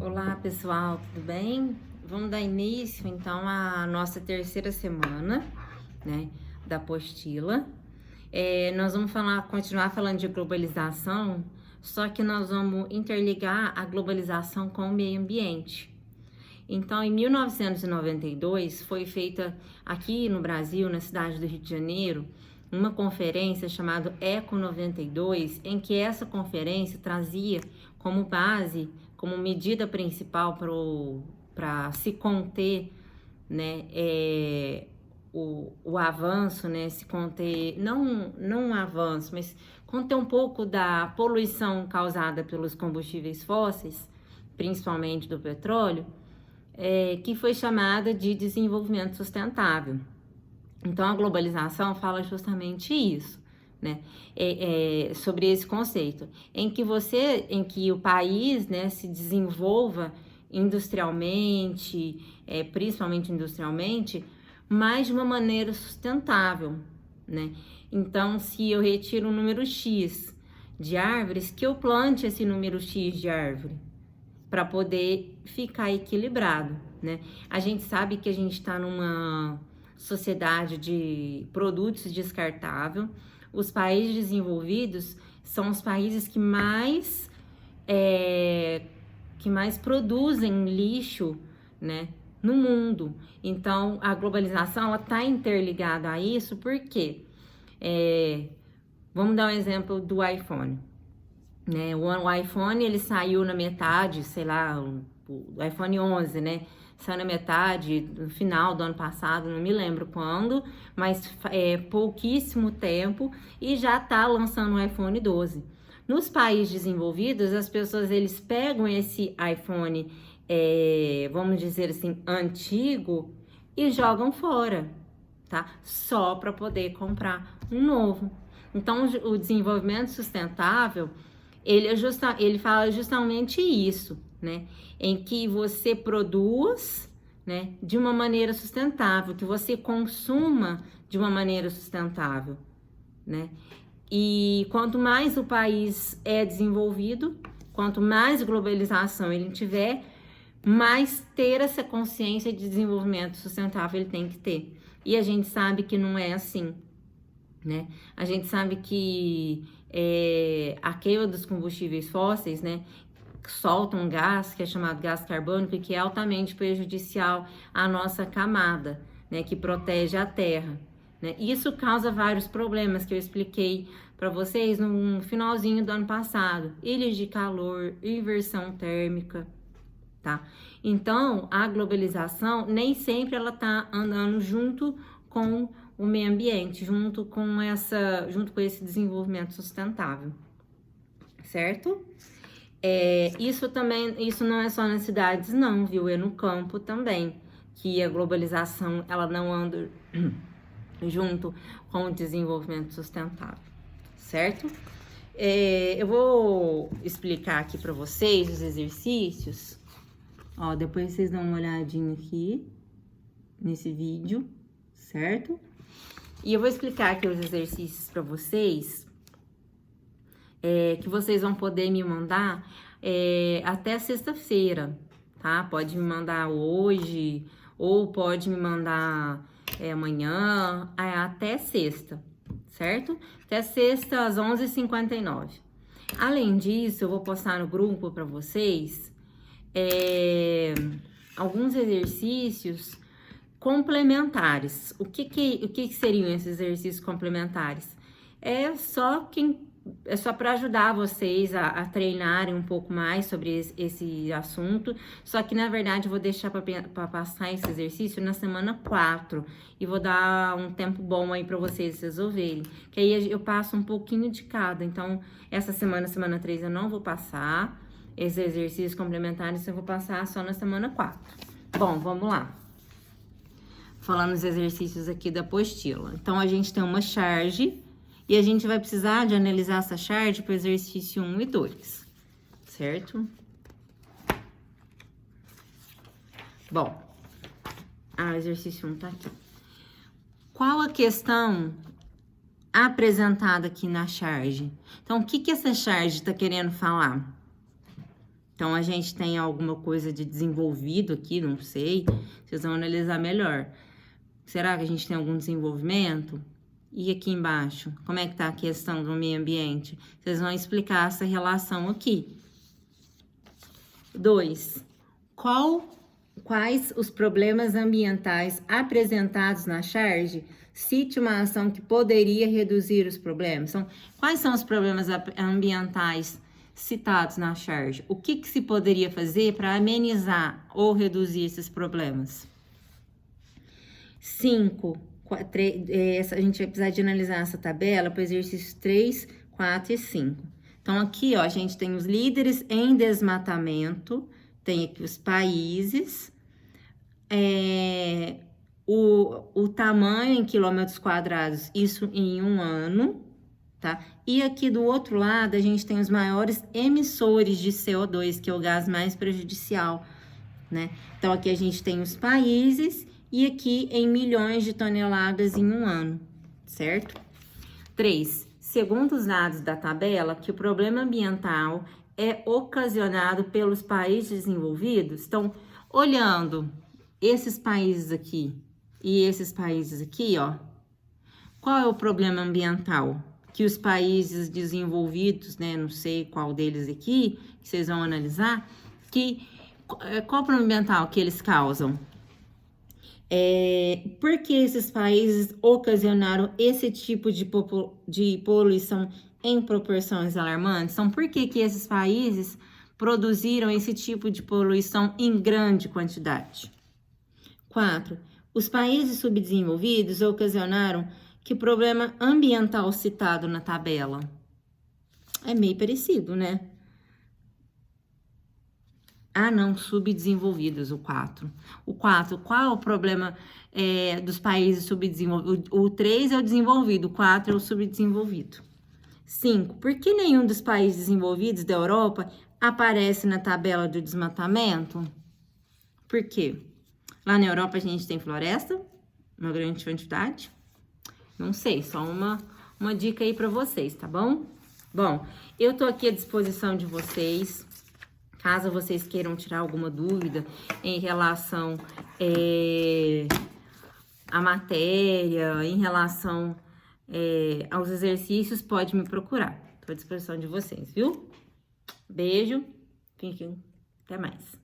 Olá pessoal, tudo bem? Vamos dar início então à nossa terceira semana, né, da apostila. Nós vamos continuar falando de globalização, só que nós vamos interligar a globalização com o meio ambiente. Então, em 1992, foi feita aqui no Brasil, na cidade do Rio de Janeiro, uma conferência chamada Eco 92, em que essa conferência trazia como base, como medida principal para se conter, né, o avanço, né, se conter, não um avanço, mas conter um pouco da poluição causada pelos combustíveis fósseis, principalmente do petróleo, que foi chamada de desenvolvimento sustentável. Então, a globalização fala justamente isso, né? Sobre esse conceito, em que o país, né, se desenvolva industrialmente, principalmente industrialmente, mas de uma maneira sustentável, né? Então, se eu retiro um número X de árvores, que eu plante esse número X de árvore, para poder ficar equilibrado, né? A gente sabe que a gente está numa sociedade de produtos descartáveis. Os países desenvolvidos são os países que mais produzem lixo, né, no mundo. Então, a globalização ela está interligada a isso, porque vamos dar um exemplo do iPhone. Né, o iPhone ele saiu na metade, sei lá, o iPhone 11, né? Saiu na metade, no final do ano passado, não me lembro quando, mas pouquíssimo tempo e já tá lançando o iPhone 12. Nos países desenvolvidos, as pessoas eles pegam esse iPhone, vamos dizer assim, antigo e jogam fora, tá? Só para poder comprar um novo. Então, o desenvolvimento sustentável ele fala justamente isso, né? Em que você produz, né, de uma maneira sustentável, que você consuma de uma maneira sustentável, né? E quanto mais o país é desenvolvido, quanto mais globalização ele tiver, mais ter essa consciência de desenvolvimento sustentável ele tem que ter. E a gente sabe que não é assim, né? A gente sabe que a queima dos combustíveis fósseis, né, solta um gás que é chamado gás carbônico, que é altamente prejudicial à nossa camada, né, que protege a terra, né? Isso causa vários problemas que eu expliquei para vocês no finalzinho do ano passado: ilhas de calor, inversão térmica, tá? Então, a globalização nem sempre ela tá andando junto com o meio ambiente, junto com esse desenvolvimento sustentável, certo? Isso não é só nas cidades não, viu? É no campo também, que a globalização ela não anda junto com o desenvolvimento sustentável, certo? Eu vou explicar aqui para vocês os exercícios. Ó, depois vocês dão uma olhadinha aqui nesse vídeo, certo? E eu vou explicar aqui os exercícios para vocês, que vocês vão poder me mandar até sexta-feira, tá? Pode me mandar hoje, ou pode me mandar amanhã, até sexta, certo? Até sexta às 11h59. Além disso, eu vou postar no grupo para vocês alguns exercícios complementares. O que seriam esses exercícios complementares? É só para ajudar vocês a treinarem um pouco mais sobre esse assunto. Só que, na verdade, eu vou deixar para passar esse exercício na semana 4. E vou dar um tempo bom aí para vocês resolverem. Que aí eu passo um pouquinho de cada. Então, essa semana 3, eu não vou passar. Esses exercícios complementares eu vou passar só na semana 4. Bom, vamos lá. Falando os exercícios aqui da apostila. Então, a gente tem uma charge e a gente vai precisar de analisar essa charge para o exercício 1 e 2, certo? Bom, o exercício 1 tá aqui. Qual a questão apresentada aqui na charge? Então, o que essa charge tá querendo falar? Então, a gente tem alguma coisa de desenvolvido aqui, não sei. Vocês vão analisar melhor. Será que a gente tem algum desenvolvimento? E aqui embaixo, como é que tá a questão do meio ambiente? Vocês vão explicar essa relação aqui. 2. Quais os problemas ambientais apresentados na charge? Cite uma ação que poderia reduzir os problemas. Então, quais são os problemas ambientais citados na charge? O que se poderia fazer para amenizar ou reduzir esses problemas? 5. A gente vai precisar de analisar essa tabela para exercícios 3, 4 e 5. Então, aqui, ó, a gente tem os líderes em desmatamento, tem aqui os países, o tamanho em quilômetros quadrados, isso em um ano, tá? E aqui do outro lado, a gente tem os maiores emissores de CO2, que é o gás mais prejudicial, né? Então, aqui a gente tem os países e aqui em milhões de toneladas em um ano, certo? 3. Segundo os dados da tabela, que o problema ambiental é ocasionado pelos países desenvolvidos. Então, olhando esses países aqui e esses países aqui, ó, qual é o problema ambiental que os países desenvolvidos, né, não sei qual deles aqui, que vocês vão analisar, qual o problema ambiental que eles causam? Por que esses países ocasionaram esse tipo de poluição em proporções alarmantes? Então, por que esses países produziram esse tipo de poluição em grande quantidade? 4. Os países subdesenvolvidos ocasionaram que problema ambiental citado na tabela? É meio parecido, né? Ah, não, subdesenvolvidos, o 4. O 4, qual é o problema dos países subdesenvolvidos? O 3 é o desenvolvido, o 4 é o subdesenvolvido. 5. Por que nenhum dos países desenvolvidos da Europa aparece na tabela do desmatamento? Por quê? Lá na Europa a gente tem floresta, uma grande quantidade. Não sei, só uma dica aí para vocês, tá bom? Bom, eu tô aqui à disposição de vocês. Caso vocês queiram tirar alguma dúvida em relação à matéria, em relação aos exercícios, pode me procurar. Estou à disposição de vocês, viu? Beijo, fiquem, até mais.